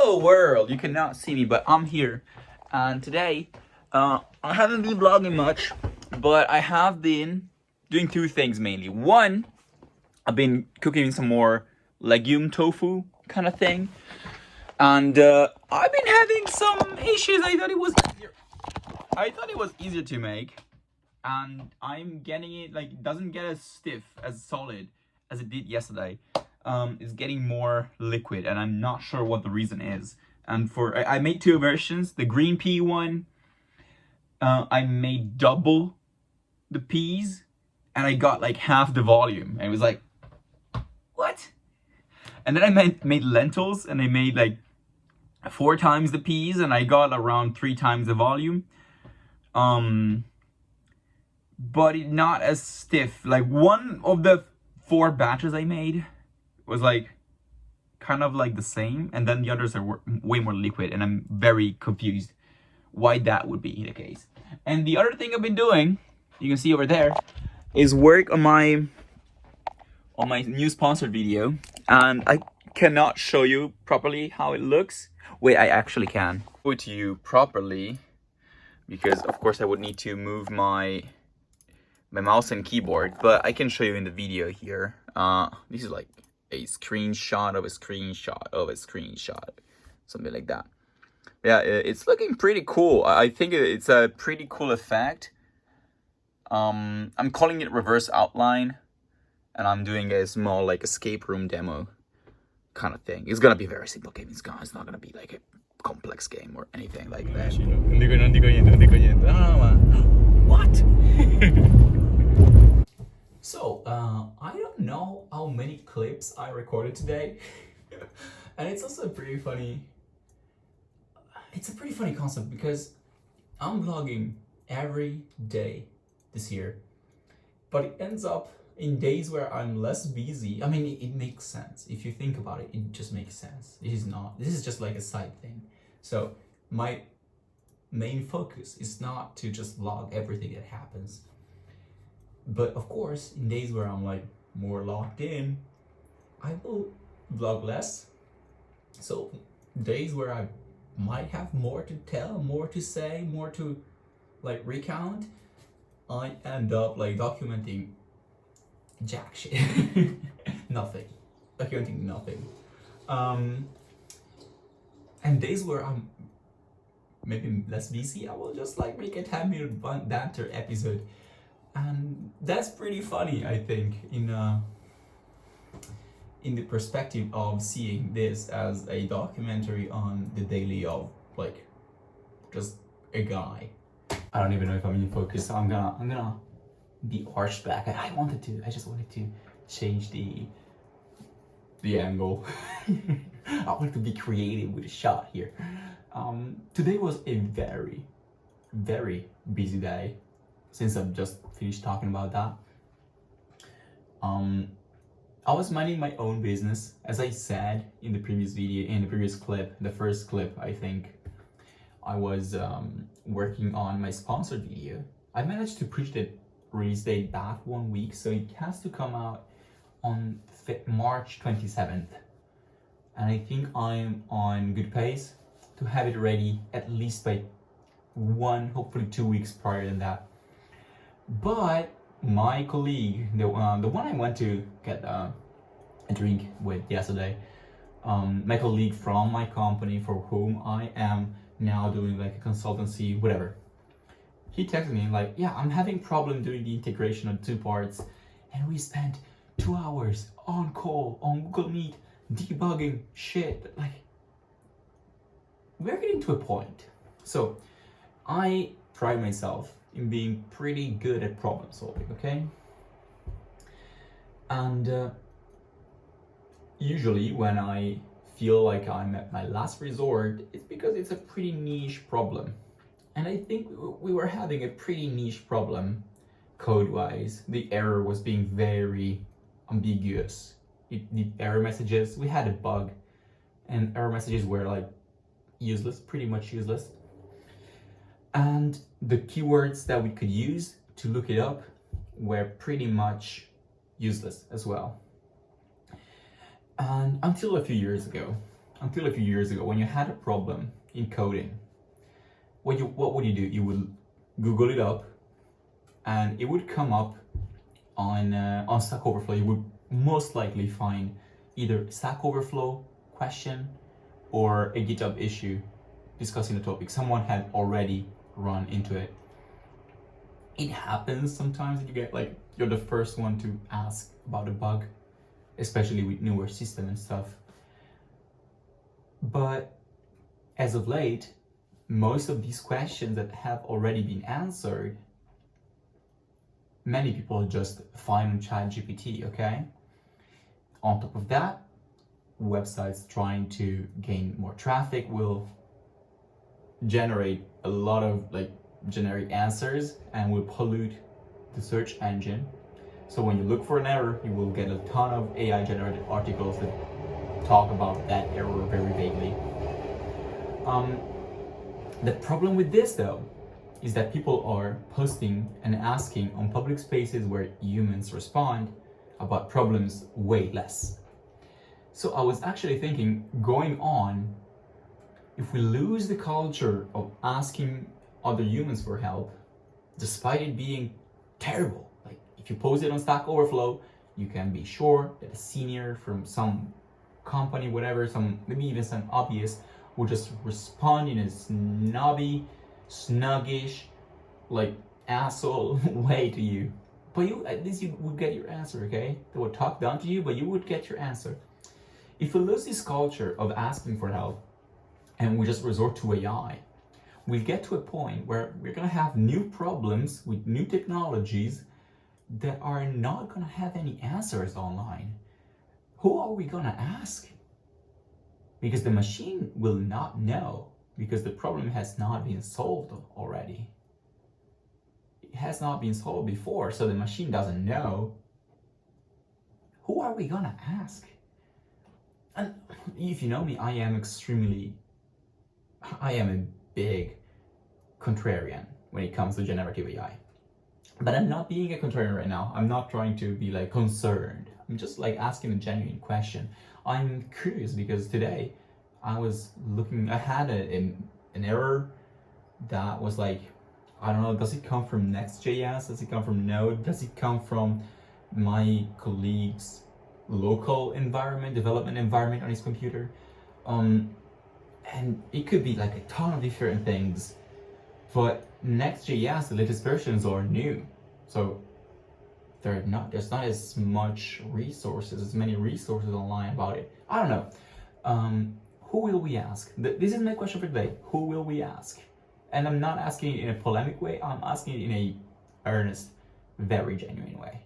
Hello world, you cannot see me, but I'm here. And today, I haven't been vlogging much, but I have been doing two things mainly. One, I've been cooking some more legume tofu kind of thing. And I've been having some issues. I thought it was easier to make. And I'm getting it, like, it doesn't get as stiff, as solid as it did yesterday. It's getting more liquid, and I'm not sure what the reason is. And I made two versions. The green pea one, I made double the peas, and I got like half the volume. And it was like, what? And then I made lentils, and I made like 4 times the peas, and I got around 3 times the volume. But not as stiff. Like, one of the 4 batches I made was like kind of like the same, and then the others are way more liquid, and I'm very confused why that would be the case. And the other thing I've been doing, you can see over there, is work on my new sponsored video, and I cannot show you properly how it looks. Wait, I actually can show it to you properly, because of course I would need to move my mouse and keyboard, but I can show you in the video here. This is like a screenshot of a screenshot of a screenshot, something like that. Yeah, it's looking pretty cool. I think it's a pretty cool effect. I'm calling it reverse outline, and I'm doing a small like escape room demo kind of thing. It's gonna be a very simple game. It's not gonna be like a complex game or anything like that. What? So, I don't know how many clips I recorded today, and it's also pretty funny. It's a pretty funny concept because I'm vlogging every day this year, but it ends up in days where I'm less busy. I mean, it makes sense. If you think about it, it just makes sense. This is just like a side thing. So, my main focus is not to just vlog everything that happens. But of course, in days where I'm like more locked in, I will vlog less. So days where I might have more to tell, more to say, more to like recount, I end up like documenting jack shit. Nothing. Documenting nothing. And days where I'm maybe less busy, I will just like make a 10-minute banter episode. And that's pretty funny, I think, in the perspective of seeing this as a documentary on the daily of like just a guy. I don't even know if I'm in focus, so I'm gonna be arched back. I just wanted to change the angle. I wanted to be creative with a shot here. Today was a very, very busy day. Since I've just finished talking about that, I was minding my own business. As I said in the previous video, in the previous clip, the first clip, I think, I was working on my sponsored video. I managed to push the release date back 1 week, so it has to come out on March 27th. And I think I'm on good pace to have it ready at least by 1, hopefully 2 weeks prior than that. But my colleague, the one I went to get a drink with yesterday, my colleague from my company for whom I am now doing like a consultancy, whatever, he texted me like, yeah, I'm having problem doing the integration of 2 parts, and we spent 2 hours on call on Google Meet debugging shit. Like, we're getting to a point. So I pride myself in being pretty good at problem solving, okay? And usually when I feel like I'm at my last resort, it's because it's a pretty niche problem. And I think we were having a pretty niche problem code-wise. The error was being very ambiguous. The error messages, we had a bug, and error messages were like useless, pretty much useless. And the keywords that we could use to look it up were pretty much useless as well. And until a few years ago, until a few years ago, when you had a problem in coding, what would you do? You would Google it up, and it would come up on Stack Overflow. You would most likely find either Stack Overflow question or a GitHub issue discussing the topic. Someone had already run into it. It happens sometimes that you get like, you're the first one to ask about a bug, especially with newer system and stuff. But as of late, most of these questions that have already been answered, many people just find on ChatGPT, okay? On top of that, websites trying to gain more traffic will generate a lot of like generic answers and will pollute the search engine. So when you look for an error, you will get a ton of AI generated articles that talk about that error very vaguely. The problem with this though is that people are posting and asking on public spaces where humans respond about problems way less. So I was actually thinking, going on, if we lose the culture of asking other humans for help, despite it being terrible, like if you post it on Stack Overflow, you can be sure that a senior from some company, whatever, maybe even some obvious, will just respond in a snobby, snuggish, like asshole way to you. But you, at least you would get your answer, okay? They would talk down to you, but you would get your answer. If we lose this culture of asking for help and we just resort to AI, we'll get to a point where we're gonna have new problems with new technologies that are not gonna have any answers online. Who are we gonna ask? Because the machine will not know, because the problem has not been solved already. It has not been solved before, so the machine doesn't know. Who are we gonna ask? And if you know me, I am a big contrarian when it comes to generative AI. But I'm not being a contrarian right now. I'm not trying to be like concerned. I'm just like asking a genuine question. I'm curious because today I had an error that was like, I don't know, does it come from Next.js? Does it come from Node? Does it come from my colleague's local development environment on his computer? And it could be like a ton of different things. But Next.js, the latest versions are new. So there's not as many resources online about it. I don't know. Who will we ask? This is my question for today. Who will we ask? And I'm not asking it in a polemic way. I'm asking it in a earnest, very genuine way.